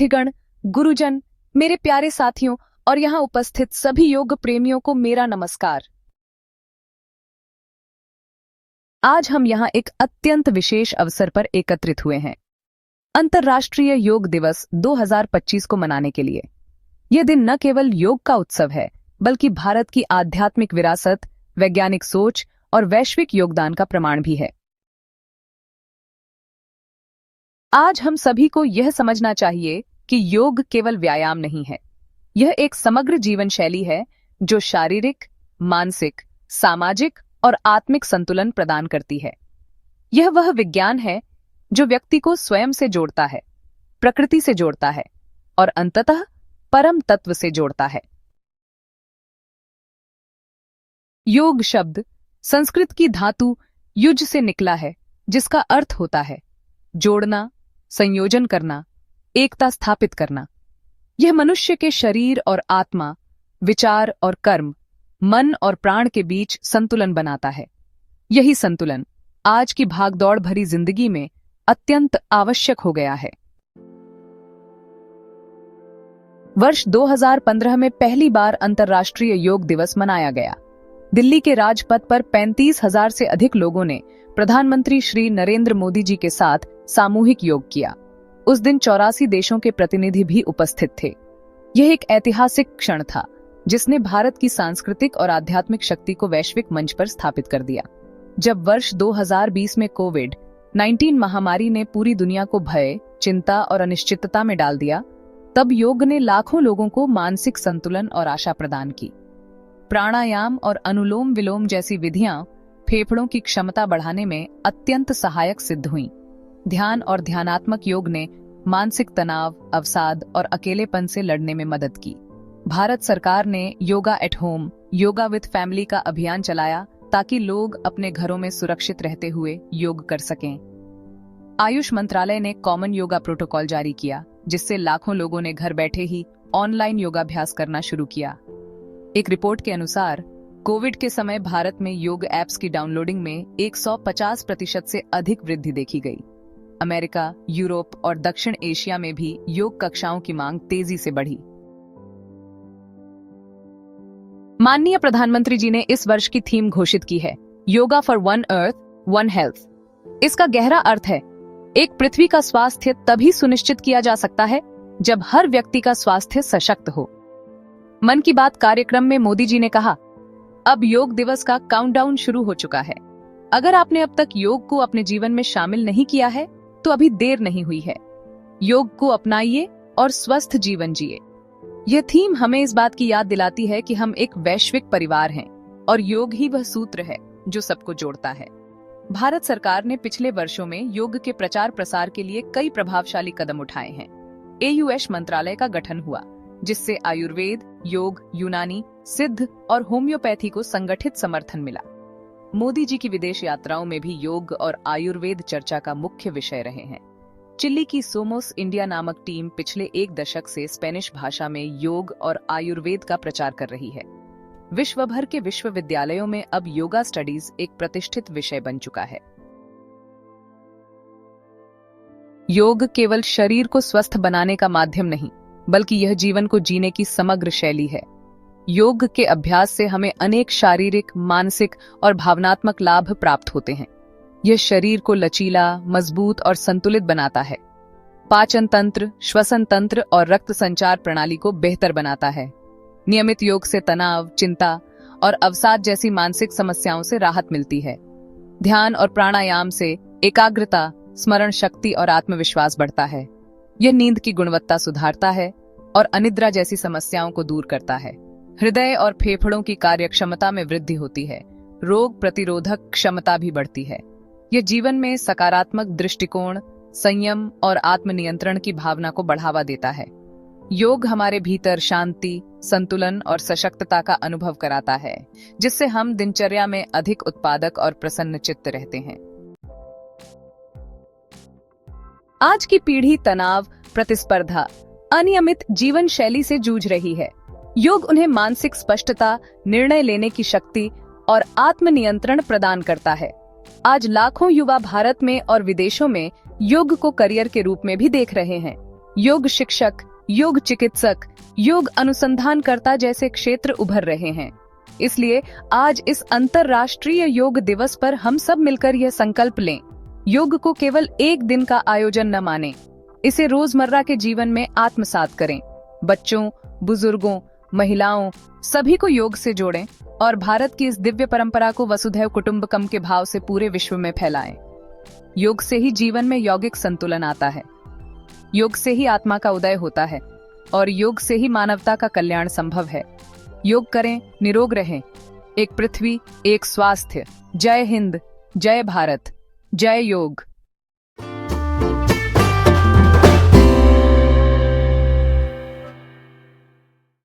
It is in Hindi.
विद्यार्थीगण, गुरुजन, मेरे प्यारे साथियों और यहाँ उपस्थित सभी योग प्रेमियों को मेरा नमस्कार। आज हम यहाँ एक अत्यंत विशेष अवसर पर एकत्रित हुए हैं, अंतर्राष्ट्रीय योग दिवस 2025 को मनाने के लिए। यह दिन न केवल योग का उत्सव है, बल्कि भारत की आध्यात्मिक विरासत, वैज्ञानिक सोच और वैश्विक योगदान का प्रमाण भी है। आज हम सभी को यह समझना चाहिए कि योग केवल व्यायाम नहीं है, यह एक समग्र जीवन शैली है जो शारीरिक, मानसिक, सामाजिक और आत्मिक संतुलन प्रदान करती है। यह वह विज्ञान है जो व्यक्ति को स्वयं से जोड़ता है, प्रकृति से जोड़ता है और अंततः परम तत्व से जोड़ता है। योग शब्द संस्कृत की धातु युज से निकला है, जिसका अर्थ होता है जोड़ना, संयोजन करना, एकता स्थापित करना। यह मनुष्य के शरीर और आत्मा, विचार और कर्म, मन और प्राण के बीच संतुलन बनाता है। यही संतुलन आज की भागदौड़ भरी जिंदगी में अत्यंत आवश्यक हो गया है। वर्ष 2015 में पहली बार अंतर्राष्ट्रीय योग दिवस मनाया गया। दिल्ली के राजपथ पर 35,000 से अधिक लोगों ने प्रधानमंत्री श्री नरेंद्र मोदी जी के साथ सामूहिक योग किया। उस दिन 84 देशों के प्रतिनिधि भी उपस्थित थे। यह एक ऐतिहासिक क्षण था, जिसने भारत की सांस्कृतिक और आध्यात्मिक शक्ति को वैश्विक मंच पर स्थापित कर दिया। जब वर्ष 2020 में कोविड-19 महामारी ने पूरी दुनिया को भय, चिंता और अनिश्चितता में डाल दिया, तब योग ने लाखों लोगों को मानसिक संतुलन और आशा प्रदान की। प्राणायाम और अनुलोम विलोम जैसी विधियां फेफड़ों की क्षमता बढ़ाने में अत्यंत सहायक सिद्ध हुईं। ध्यान और ध्यानात्मक योग ने मानसिक तनाव, अवसाद और अकेलेपन से लड़ने में मदद की। भारत सरकार ने yoga at home, yoga with family का अभियान चलाया ताकि लोग अपने घरों में सुरक्षित रहते हुए योग कर सकें। आयुष मंत्रालय ने कॉमन योगा प्रोटोकॉल जारी किया, जिससे लाखों लोगों ने घर बैठे ही ऑनलाइन योगाभ्यास करना शुरू किया। एक रिपोर्ट के अनुसार कोविड के समय भारत में योग ऐप्स की डाउनलोडिंग में 150% से अधिक वृद्धि देखी गई। अमेरिका, यूरोप और दक्षिण एशिया में भी योग कक्षाओं की मांग तेजी से बढ़ी। माननीय प्रधानमंत्री जी ने इस वर्ष की थीम घोषित की है, yoga for one earth one health. इसका गहरा अर्थ है, एक पृथ्वी का स्वास्थ्य तभी सुनिश्चित किया जा सकता है जब हर व्यक्ति का स्वास्थ्य सशक्त हो। मन की बात कार्यक्रम में मोदी जी ने कहा, अब योग दिवस का काउंटडाउन शुरू हो चुका है। अगर आपने अब तक योग को अपने जीवन में शामिल नहीं किया है, तो अभी देर नहीं हुई है। योग को अपनाइए और स्वस्थ जीवन जिए। यह थीम हमें इस बात की याद दिलाती है कि हम एक वैश्विक परिवार हैं और योग ही वह सूत्र है जो सबको जोड़ता है। भारत सरकार ने पिछले वर्षों में योग के प्रचार प्रसार के लिए कई प्रभावशाली कदम उठाए हैं। आयुष मंत्रालय का गठन हुआ, जिससे आयुर्वेद, योग, यूनानी, सिद्ध और होम्योपैथी को संगठित समर्थन मिला। मोदी जी की विदेश यात्राओं में भी योग और आयुर्वेद चर्चा का मुख्य विषय रहे हैं। चिली की सोमोस इंडिया नामक टीम पिछले एक दशक से स्पेनिश भाषा में योग और आयुर्वेद का प्रचार कर रही है। विश्व भर के विश्वविद्यालयों में अब योगा स्टडीज एक प्रतिष्ठित विषय बन चुका है। योग केवल शरीर को स्वस्थ बनाने का माध्यम नहीं, बल्कि यह जीवन को जीने की समग्र शैली है। योग के अभ्यास से हमें अनेक शारीरिक, मानसिक और भावनात्मक लाभ प्राप्त होते हैं। यह शरीर को लचीला, मजबूत और संतुलित बनाता है। पाचन तंत्र, श्वसन तंत्र और रक्त संचार प्रणाली को बेहतर बनाता है। नियमित योग से तनाव, चिंता और अवसाद जैसी मानसिक समस्याओं से राहत मिलती है। ध्यान और प्राणायाम से एकाग्रता, स्मरण शक्ति और आत्मविश्वास बढ़ता है। यह नींद की गुणवत्ता सुधारता है और अनिद्रा जैसी समस्याओं को दूर करता है। हृदय और फेफड़ों की कार्यक्षमता में वृद्धि होती है। रोग प्रतिरोधक क्षमता भी बढ़ती है। यह जीवन में सकारात्मक दृष्टिकोण, संयम और आत्मनियंत्रण की भावना को बढ़ावा देता है। योग हमारे भीतर शांति, संतुलन और सशक्तता का अनुभव कराता है, जिससे हम दिनचर्या में अधिक उत्पादक और प्रसन्नचित्त रहते हैं। आज की पीढ़ी तनाव, प्रतिस्पर्धा, अनियमित जीवन शैली से जूझ रही है। योग उन्हें मानसिक स्पष्टता, निर्णय लेने की शक्ति और आत्मनियंत्रण प्रदान करता है। आज लाखों युवा भारत में और विदेशों में योग को करियर के रूप में भी देख रहे हैं। योग शिक्षक, योग चिकित्सक, योग अनुसंधानकर्ता जैसे क्षेत्र उभर रहे हैं। इसलिए आज इस अंतर्राष्ट्रीय योग दिवस पर हम सब मिलकर यह संकल्प लें, योग को केवल एक दिन का आयोजन न मानें, इसे रोजमर्रा के जीवन में आत्मसात करें। बच्चों, बुजुर्गों, महिलाओं सभी को योग से जोड़ें और भारत की इस दिव्य परंपरा को वसुधैव कुटुंबकम के भाव से पूरे विश्व में फैलाएं। योग से ही जीवन में यौगिक संतुलन आता है, योग से ही आत्मा का उदय होता है और योग से ही मानवता का कल्याण संभव है। योग करें, निरोग रहें। एक पृथ्वी, एक स्वास्थ्य। जय हिंद, जय भारत, जय योग।